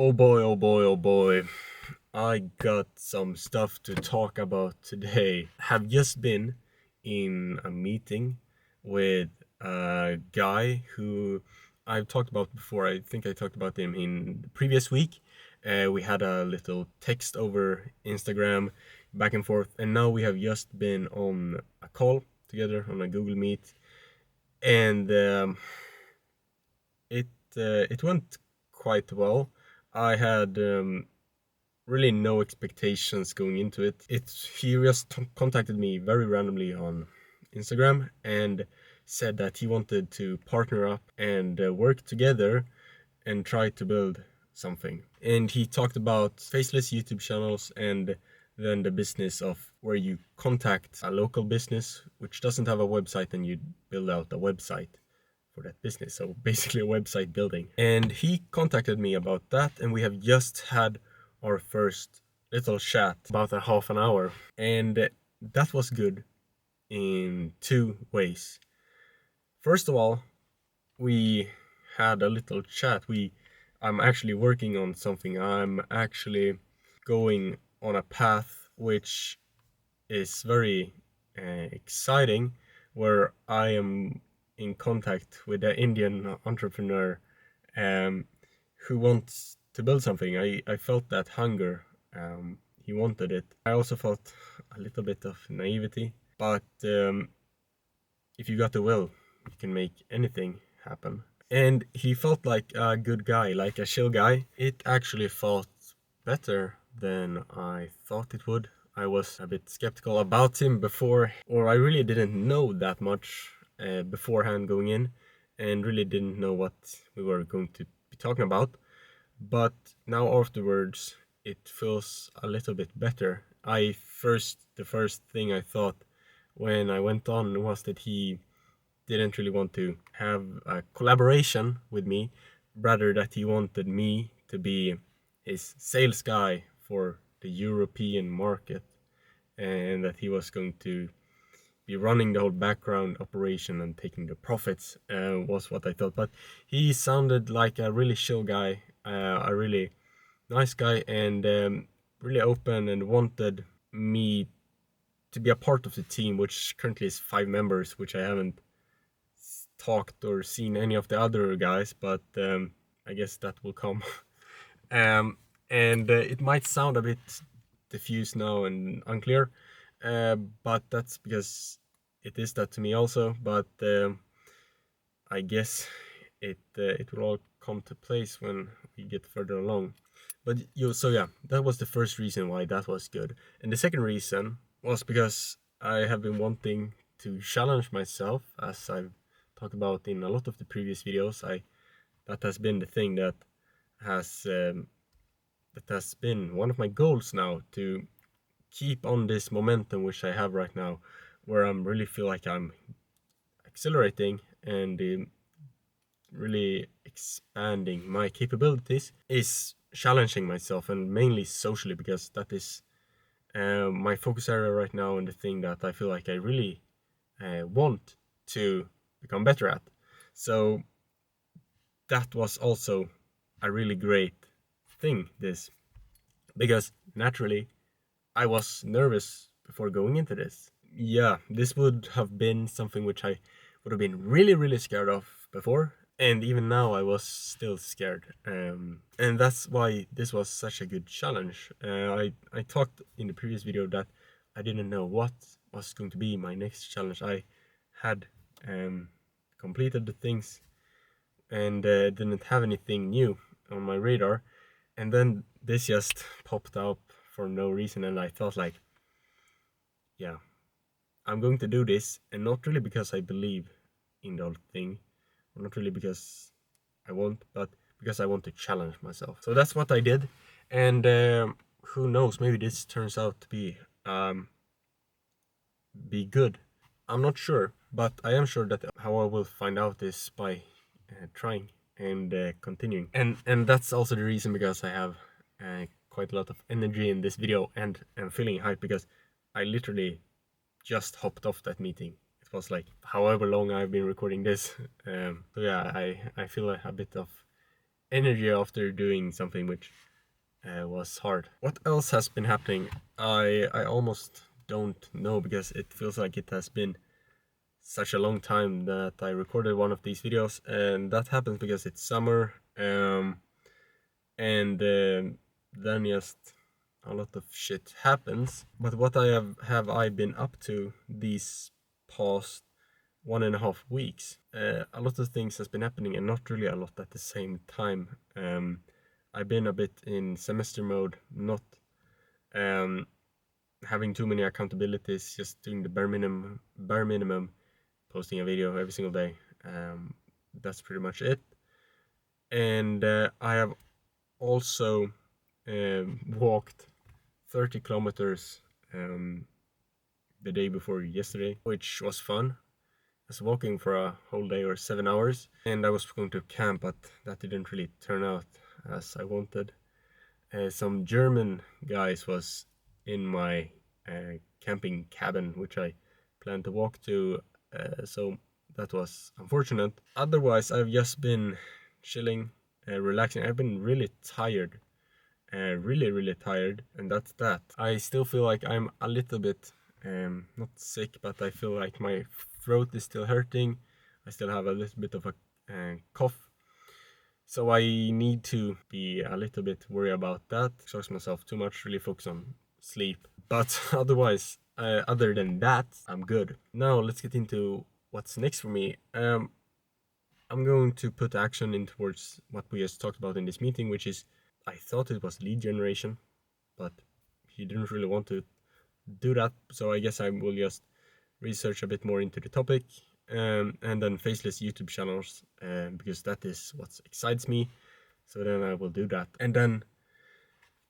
Oh boy, oh boy, oh boy. I got some stuff to talk about today. Have just been in a meeting with a guy who I've talked about before. I think I talked about him in the previous week. We had a little text over Instagram back and forth, and now we have just been on a call together on a Google Meet, and it went quite well. I had really no expectations going into it. He just contacted me very randomly on Instagram and said that he wanted to partner up and work together and try to build something. And he talked about faceless YouTube channels and then the business of where you contact a local business which doesn't have a website and you build out a website for that business. So basically a website building. And he contacted me about that, and we have just had our first little chat about a half an hour. And that was good in two ways. First of all, we had a little chat. I'm actually working on something. I'm actually going on a path which is very exciting, where I am in contact with an Indian entrepreneur um, who wants to build something. I felt that hunger. He wanted it. I also felt a little bit of naivety, but if you got the will, you can make anything happen. And he felt like a good guy, like a chill guy. It actually felt better than I thought it would. I was a bit skeptical about him before, or I really didn't know that much beforehand going in, and really didn't know what we were going to be talking about. But now afterwards, it feels a little bit better. The first thing I thought when I went on was that he didn't really want to have a collaboration with me, rather that he wanted me to be his sales guy for the European market, and that he was going to be running the whole background operation and taking the profits, was what I thought. But he sounded like a really chill guy, a really nice guy, and really open, and wanted me to be a part of the team, which currently is 5 members, which I haven't talked or seen any of the other guys, but I guess that will come. um, and it might sound a bit diffuse now and unclear, but that's because it is that to me also. But I guess it will all come to place when we get further along. So yeah, that was the first reason why that was good. And the second reason was because I have been wanting to challenge myself, as I've talked about in a lot of the previous videos. That has been the thing has that has been one of my goals now, to keep on this momentum which I have right now, where I'm really feel like I'm accelerating and really expanding my capabilities, is challenging myself, and mainly socially, because that is my focus area right now, and the thing that I feel like I really want to become better at. So that was also a really great thing, this, because naturally I was nervous before going into this. Yeah, this would have been something which I would have been really, really scared of before, and even now I was still scared. And that's why this was such a good challenge. I talked in the previous video that I didn't know what was going to be my next challenge. I had completed the things and didn't have anything new on my radar, and then this just popped up for no reason, and I thought like, yeah, I'm going to do this, and not really because I believe in the whole thing, or not really because I want, but because I want to challenge myself. So that's what I did, and who knows, maybe this turns out to be good. I'm not sure, but I am sure that how I will find out is by trying and continuing. And that's also the reason, because I have quite a lot of energy in this video, and I'm feeling hyped because I literally just hopped off that meeting. It was like however long I've been recording this. So yeah, I feel a bit of energy after doing something which was hard. What else has been happening? I almost don't know, because it feels like it has been such a long time that I recorded one of these videos, and that happens because it's summer, and then just a lot of shit happens. But what have I been up to these past 1.5 weeks? A lot of things has been happening, and not really a lot at the same time. I've been a bit in semester mode, not um, having too many accountabilities, just doing the bare minimum, posting a video every single day. That's pretty much it. And I have also walked 30 kilometers the day before yesterday, which was fun. I was walking for a whole day, or 7 hours, and I was going to camp, but that didn't really turn out as I wanted. Some German guys was in my camping cabin, which I planned to walk to, so that was unfortunate. Otherwise, I've just been chilling, relaxing. I've been really tired, really tired, and that's that. I still feel like I'm a little bit not sick, but I feel like my throat is still hurting. I still have a little bit of a cough, so I need to be a little bit worried about that. Exhaust myself too much, really focus on sleep. But otherwise, other than that, I'm good. Now let's get into what's next for me. I'm going to put action in towards what we just talked about in this meeting, which is, I thought it was lead generation, but he didn't really want to do that. So I guess I will just research a bit more into the topic, and then faceless YouTube channels, because that is what excites me. So then I will do that. And then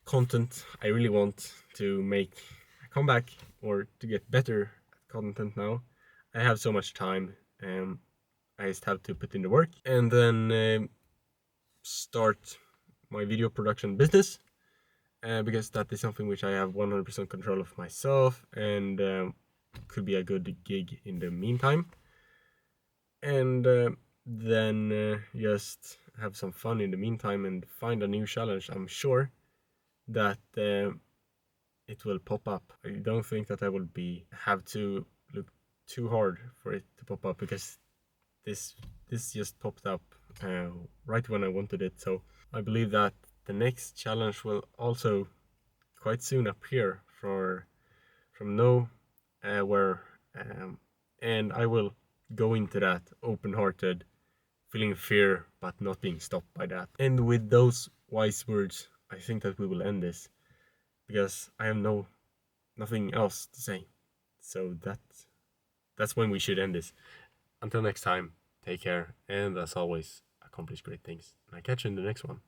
content. I really want to make a comeback, or to get better at content now. I have so much time. I just have to put in the work, and then start my video production business, because that is something which I have 100% control of myself, and could be a good gig in the meantime. And then just have some fun in the meantime and find a new challenge. I'm sure that it will pop up. I don't think that I will have to look too hard for it to pop up, because this just popped up right when I wanted it. So I believe that the next challenge will also quite soon appear from nowhere, and I will go into that open-hearted, feeling fear but not being stopped by that. And with those wise words, I think that we will end this, because I have nothing else to say. So that's when we should end this. Until next time, take care, and as always, accomplish great things. And I catch you in the next one.